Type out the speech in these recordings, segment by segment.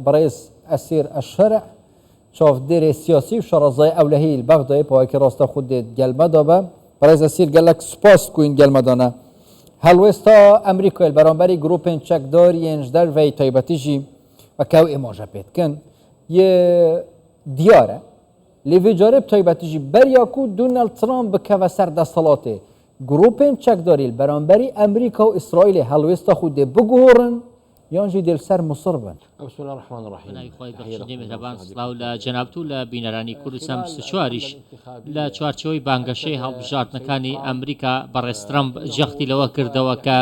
برئيس أسير الشرع شاف دير سياسي وشرزاي أولهي البغدادي بواكي راستا خود جلمة دابا برئيس أسير قال لك سباس كوين جلمة دانا هل وستا أمريكا البرانبري جروبين تشك دار ينجدر في تايبتيجي وكاو إماجة بيتكن ي ديارة لفي جارب تايبتيجي برياكو دونالد ترامب بكوا سر دستالاته جروبين تشك داري البرانبري أمريكا وإسرائيل هل وستا خود بجورن يانجي دل سر مصربا. بسم الله الرحمن الرحيم. أنا إخوي بخشني مهربان صلاة ولا جنابتو لا بينراني كردستان سشوارش لا چوارچوي بانگشي هەڵبژارت نەکانی ئەمریکا بەڕێز ترامپ جەختی لەوە کردەوە کە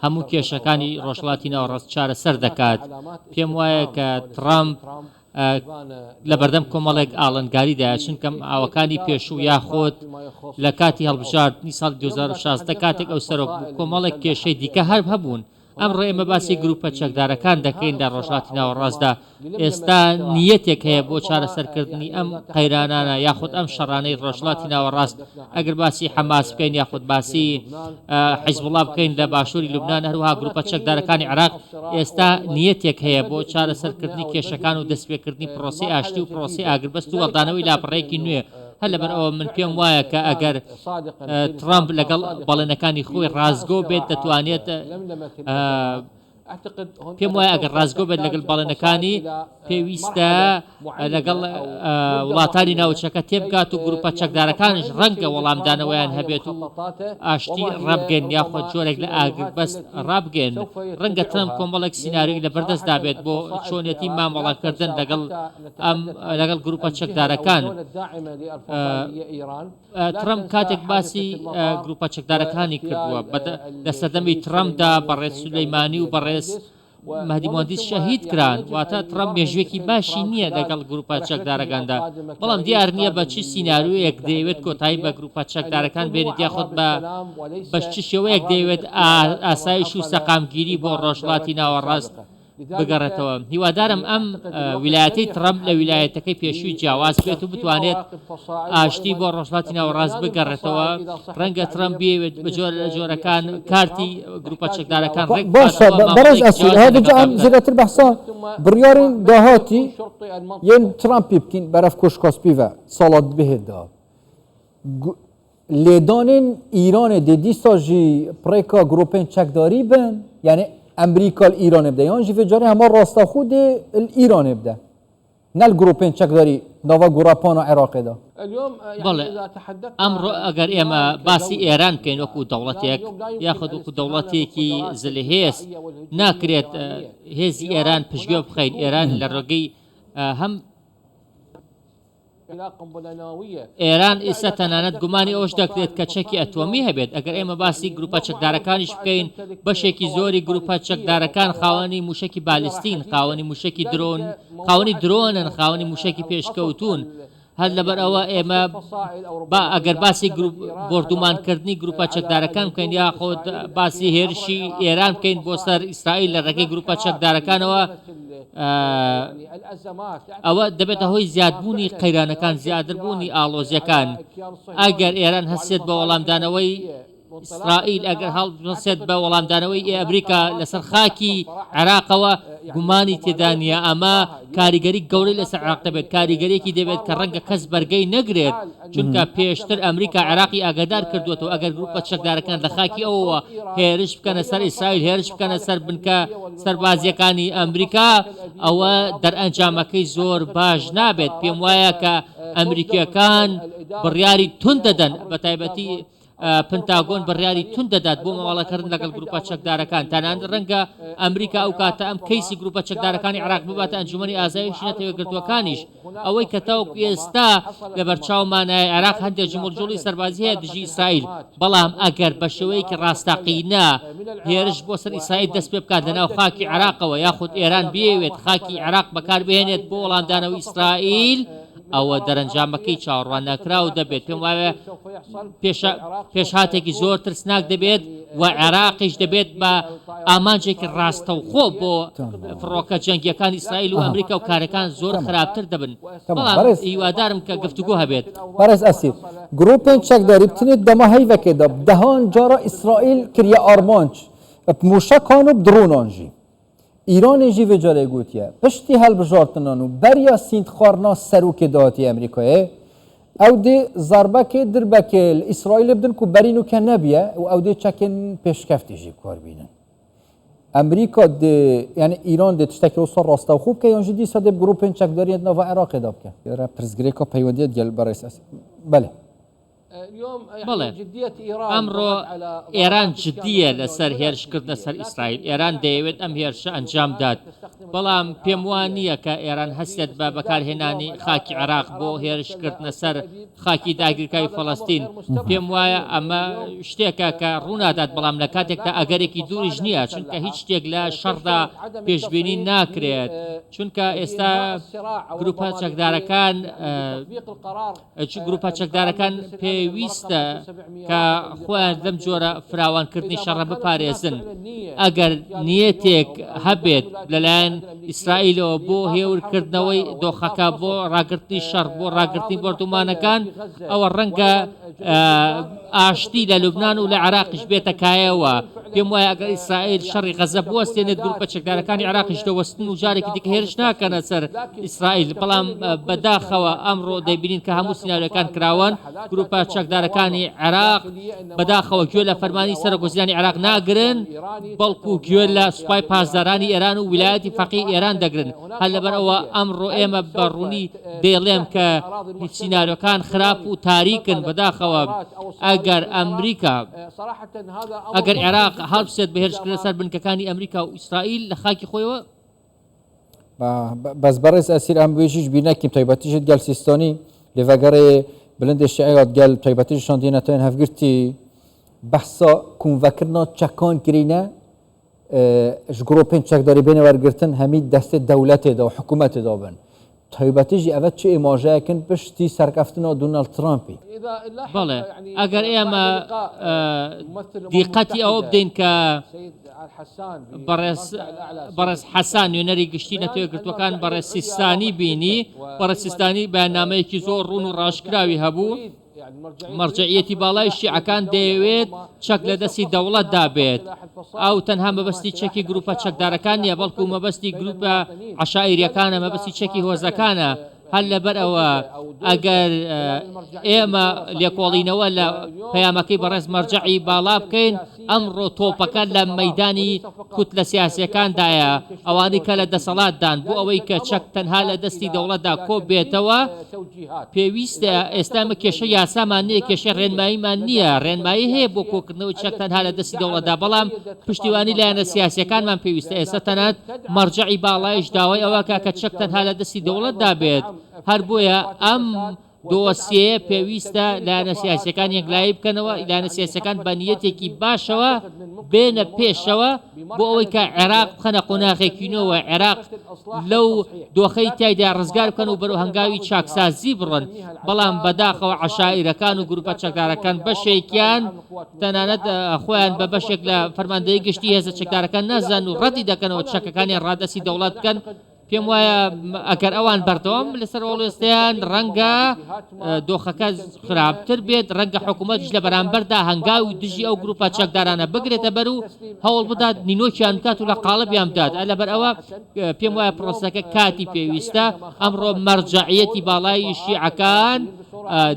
هەموو کێشەکانی ڕۆژهەڵاتی ناوەڕاست چارەسەر دەکات. پێم وایە کە ترامپ لە بەردەم کۆمەڵێک ئاڵنگاریدایە چونکە ئاوەکانی پێشوو یاخۆت لە کاتی هەڵبژاردنی ساڵی 2016 کاتێک ئەو سەرۆک کۆمەڵێک کێشەی دیکە هەر هەبوون. ئەمڕۆ ئێمە باسی گروپە چەکدارەکان دەکەین لە ڕۆژهەڵاتی ناوەڕاستدا ئێستا نیەتێک هەیە بۆ چارەسەرکردنی ئەم قەیرانانە یاخود ئەم شەڕانەی ڕۆژهەڵاتی ناوەڕاست ئەگەر باسی حەماس بکەین یاخود باسی حیزبوڵا بکەین لە باشووری لوبنان هەروەها گروپە چەکدارەکانی عێراق ئێستا نیەتێک هەیە بۆ چارەسەرکردنی کێشەکان و دەستپێکردنی پرۆسی ئاشتی و پرۆسی ئاگربەست و وەڵدانەوەی لاپەڕەیەکی نوێ هەر لەبەر ئەوە من پێم وایە کە ئەگەر ترامپ لەگەڵ بەڵێنەکانی خۆی ڕازگۆ بێت دەتوانێت پێم وایە ئەگەر ڕازگۆ بێت لەگەڵ بەڵێنەکانی پێویستە لەگەڵ وڵاتانی ناوچەکە تێبگات و گروپە چەکدارەکانش ڕەنگە وەڵامدانەوەیان هەبێت و ئاشتی ڕابگەن یاخۆ جۆرێک لە ئاگربەست ڕابگەن ڕەنگە ترامپ کۆمەڵێک سیناریۆی لە بەردەستدا بێت بۆ چۆنیەتی مامەڵەکردن لەگەڵ گروپە چەکدارەکان. ترامپ کاتێک باسی گروپە چەکدارەکانی کردووە لە سەردەمی ترامپدا بەڕێز سولەیمانی و بەڕێز مهدی مهندس شەهید کران واتە ترامپ مێژوێکی باشی نییە لەگەڵ گروپە چەکدارەکاندا بەڵام دیار نییە بە چی سیناریۆیەک دەیەوێت کۆتایی بە گروپە چەکدارەکان بێنێت یاخود بە چ شێوەیەک دەیەوێت ئاسایش و سەقامگیری بۆ ڕۆژهەڵاتی ناوەڕاست بگەڕێتەوە. هیوادارم ئەم ویلایەتەی ترامپ لە ویلایەتەکەی پێشووی جیاواز بێت و بتوانێت ئاشتی بۆ ڕۆژهەڵاتی ناوەڕاست بگەڕێتەوە. ڕەنگە ترامپ بێوێت بە جۆر لە جۆرەکان کارتی گروپە چەکدارەکان ڕێک باشە بەڕێز ئەسیر هەدەجا ئەم زیاتر بەحسا بڕیارین داهاتی یەن ترامپی بکەین بەرەف کۆشکۆسپیڤە ساڵات بهێتدا لێدانین ئیرانê dê dîsa jî pirêka grupên çekdarî bin yani أمريكا الإيران بده يعني في جاري هما راستا خود الإيران بده نال جروبين تشكداري نوا جروبان العراق ده اليوم يعني إذا تحدثنا أمر أجر إما باسي إيران كين وكو دولتك ياخذ وكو دولتك زلهيس ناكريت هز إيران بشجوب خين إيران للرقي هم ئێران ئێستا تەنانەت گومانی ئەوش دەکرێت کە چەکی ئەتۆمی هەبێت ئەگەر ئێمە باسی گروپە چەکدارەکانیش بکەین بەشێکی زۆری گروپە چەکدارەکان خاوەنی موشکی بالیستین خاوەنی موشکی درۆن خاوەنی درۆنن خاوەنی موشکی پێشکەوتون هەر لەبەر ئەوە ئێمە ئەگەر باسی بردومانکردنی گروپە چەکدارەکان بکەین یاخۆت باسی هێرشی ئێران بکەین بۆ سەر ئیسرائیل لە ڕێگەی گروپە چەکدارەکانەوە ئەوە دەبێتە هۆی زیادبوونی قەیرانەکان زیادربوونی ئاڵۆزیەکان ئەگەر ئێران هەسێت بە وەڵامدانەوەی ئیسرائیل ئەگەر هەڵبسێت بە وەڵامدانەوەی ئەمریکا لەسەر خاکی عێراقەوە گومانی تێدا نیە ئەمە کاریگەری گەورەی لەسەر عێراق دەبێت کاریگەریەکی دەبێت کە ڕەنگە کەس بەرگەی نەگرێت چونکە پێشتر ئەمریکا عێراقی ئاگادار کردوێتەوە ئەگەر گروپە چەکدارەکان لە خاکی ئەوەوە هێرش بکەنە سەر ئیسرائیل هێرش بکەنە سەر بنکە سەربازیەکانی ئەمریکا ئەوە دەرئەنجامەکەی زۆر باش نابێت. پێم وایە کە ئەمریکیەکان بڕیاری تون دەدەن بە تایبەتی پنتاگۆن بڕیاری تون دەدات بۆ مەواڵەکردن لەگەڵ گروپە چەکدارەکان تەنانەت ڕەنگە ئەمریکا ئەو کاتە ئەم کەیسی گروپە چەکدارەکانی عێراق بباتە ئەنجومەنی ئاسایشی نەتەوەگرتووەکانیش ئەوەی کە تاوەکو ئێستا لە بەرچاومانای عێراق هەندێک جمهوریەتی سەربازی هەیە دژی ئیسرائیل بەڵام ئەگەر بە شێوەیەکی ڕاستەقینە هێرش بۆ سەر ئیسرائیل دەست پێ بکات لەناو خاکی عێراقەوە یاخود ئێران بێوێت خاکی عێراق بەکاربهێنێت بۆ وەڵامدانەوەی ئیسرائیل ئەوە دەرەنجامەکەی چاوەڕوان نەکراو دەبێت. پێم وایە پێشهاتێکی زۆر ترسناک دەبێت و عێراقیش دەبێت بە ئامانجێکی ڕاستەوخۆ بۆ فڕۆکە جەنگیەکانی ئیسرائیل و ئەمریکا و کارەکان زۆر خراپتر دەبن. بەڵام هیوادارم کە گفتوگۆ هەبێت. بەڕێز ئەسیر گروپên çekdarî بتنێت دەما هەیڤەکێدا دەهان جارە ئیسرائیل کریە ئارمانج موشەکان و درۆنان jî ایران جی و جاره گوتیه پشتی هل بجارتنان و بریا سینت خارنا سروک دهاتی امریکایه او دی ضربه که دربه که اسرائیل بدن که برینو که نبیه و او دی چکن پیشکفتی جیب کار بینن امریکا دی یعنی ایران دی تشتکی رو سر راسته و خوب که یانجی دی ساده گروپین چکداریت نو عراق داب که را پرزگریکا پیوندیت گل برای اساس بله بەڵێ ئەمڕۆ ئێران جدیە لەسەر هێرشکردنە سەر ئیسرائیل ئێران دەیەوێت ئەم هێرشە ئەنجام داد بەڵام پێم وانە کە ئێران هەستێت بە بەکارهێنانی خاکی عراق بۆ هێرشکردنە سەر خاکی داگیرکاری فەڵەستین پێم وایە ئەمە شتێکە کە ڕوونادات بەڵام لە کاتێکدا ئەگەرێکی دووریش نییە چونکە هیچ شتێک لە شەڕدا پێشبینی ناکرێت چونکە ئێستا گروپە چەکدارەکان گروپە چەکدارەکان پێویستە کە خۆیان لەم جۆرە فراوانکردنی شەڕە بپارێزن ئەگەر نیەتێک هەبێت لەلایەن ئیسرائیلەوە بۆ هێورکردنەوەی دۆخەکە بۆ ڕاگررتنی شەڕ بۆ ڕاگررتنی بەردومانەکان ئەوە ڕەنگە ئاشتی لە لوبناان و لە عراقیش بێتە کایەوە پێم وایە ئەگەر ئیسرائیل شەڕی غەزە بوەستێنێت گروپە چەکدارەکانی عراقیش دەوەستن و جارێکی دیکە هێرش ناکەنە سەر ئیسرائیل بەڵام بەداخەوە ئەمڕۆ دەبینین کە هەموو سیناریۆکان کراوان گروپە چەکدارەکانی عراق بەداخەوە گوێ لە فەرمانی سەرۆکۆزیانی عراق ناگرن بەڵکو گوێ لە سوپای پاسدارانی ئێران و ویلایەتی فەقی ئێران دەگرن هەر لەبەرەوە ئەمڕۆ ئێمە بەڕوونی دەیڵێم کە سیناریۆکان خراپ و تاریکن بەداخەوە ئەگەر ئەمریکا ئەگەر عێراق هەڵبسێت بەهێرشکردنە سەر بنکەکانی ئەمریکا و ئیسرائیل لە خاکی خۆیەوە بەس بەڕێز ئەسیر ئەم بێژیش بینەکیم تایبەتیشت گەل سیستانی لێڤەگەڕێ بلند شعیات گل تایبەتیشان دینەتەوەن هەفگرتی بەحسا کوونڤەکردنا چەکان کرینە ji gropên çekdarî bêne wergirtin hemî destê dewletê de û hikûmetê de bin taybetî jî ev çi îmajeyekin piştî serkeftina Donald Trumpê بەڵێ ئەگەر ئێمە دیقەتی ئەوە بدەین کە بەڕێز حەسان نوێنەری گشتی نەتەوەگرتوەکان بەڕێز سیستانی بینی بەڕێز سیستانی بەیاننامەیەکی زۆر ڕوون و ڕاشکراوی هەبوو مەرجعیەتی باڵای شیعەکان دەیەوێت چەک لە دەستی دەوڵەتدا بێت ئەو تەنها مەبەستی چەکی گروپە چەکدارەکان نیە بەڵکو مەبەستی گروپە عەشائیریەکانە مەبەستی چەکی هۆزەکانە هەر لەبەر ئەوە ئەگەر ئێمە لێکۆڵینەوە لە پەیامەکەی بەڕێز مەرجعی باڵا بکەین ئەمڕۆ تۆپەکە لە مەیدانی کوت لە سیاسەکاندایە ئەوانەی کە لە دەسەڵاتدان بۆ ئەوەی کە چەک تەنها لە دەستی دەوڵەتدا کۆ بێتەوە پێویستە ئێستا ئەمە کێشە یاسامان نییە کێشە ڕێنماییمان نییە ڕێنمایی هەیە بۆ کۆکردنەوەی چەک تەنها لە دەستی دەوڵەتدا بەڵام پشتیوانی لایەنە سیاسەکانمان پێویستە ئێستا تەنانەت مەرجعی باڵایش داوای ئەوە کە چەک تەنها لە دەستی دەوڵەتدا بێت هەر بۆیە ئەم دۆسیەیە پێویستە لایەنە سیاسەکان یەکلایی بکەنەوە لایەنە سیاسەکان بە نیەتێکی باشەوە بێنە پێشەوە بۆ ئەوەی کە عێراق بخەنە قۆناغێکینەوە عێراق لەو دۆخەی تایدا ڕزگار بکەن و بەرەو هەنگاوی چاکسازی بڕۆن بەڵام بەداخەوە عەشائیرەکان و گروپە چەکدارەکان بەشێکیان تەنانەت خۆیان بە بەشێک لە فەرماندەی گشتی هێزە چەکدارەکان نەزان و ڕەتی دەکەنەوە چەکەکانی ڕادەسی دەوڵەت بکەن پێم وایە ئەگەر ئەوان بەردەوام لەسەر وڵستیان ڕەنگە دۆخەکە خراپتر بێت ڕەنگە حکوومەتیش لە بەرامبەردا هەنگاوی دژی ئەو گروپە چەکدارانە بگرێتە بەر و هەوڵ بدات نینۆکیان بکات و لە قاڵبیان بدات لەبەر ئەوە پێم وایە پرۆسەکە کاتی پێویستە ئەمڕۆ مەرجعیەتی باڵای شیعەکان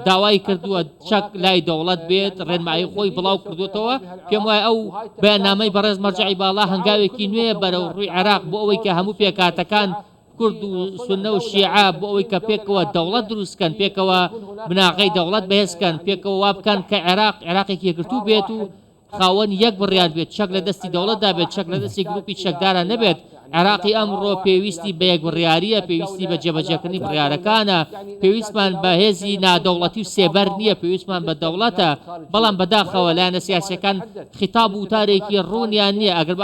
داوای کردووە چەک لای دەوڵەت بێت ڕێنمایی خۆی بڵاو کردوێتەوە پێم وایە ئەو بەیاننامەی بەڕێز مەرجعی باڵا هەنگاوێکی نوێ بەرەو ڕووی عێراق بۆ ئەوەی کە هەموو پێکاتەکان کورد و سونە و شیعە بۆ ئەوەی کە پێکەوە دەوڵەت دروستکەن پێکەوە بناغەی دەوڵەت بەهێزکەن پێکەوە وا بکەن کە عێراقێکی یەکگرتوو بێت و خاوەن یەک بڕیار بێت چەک لە دەستی دەوڵەتدا بێت چەک لە دەستی گروپی چەکدارە نەبێت عێراقی ئەمڕۆ پێویستی بە یەک بڕیاریە پێویستی بە جێبەجێکردنی بڕیارەکانە پێویستمان بە هێزی نادەوڵەتی و سێبەر نییە پێویستمان بە دەوڵەتە بەڵام بەداخەوە لایەنە سیاسەکان خیتاب و وتارێکی ڕوونیان نییە ئەگەر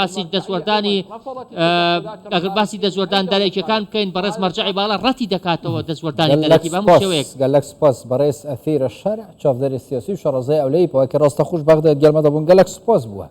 باسی دەستوەردان دەرێکیەکان بکەین بەڕێز مەرجعی باڵا ڕەتی دەکاتەوە دەستوەردانی دەرێکی بەهەموو شێوەیەک گەلەک سپاس بەڕێز ئەثیر الشەرع چاودێری سیاسی و شەڕەزای ئەولەی بۆ کە ڕاستەخۆش بەغداد گەلمە دەبوون گەلەک سپاس بووە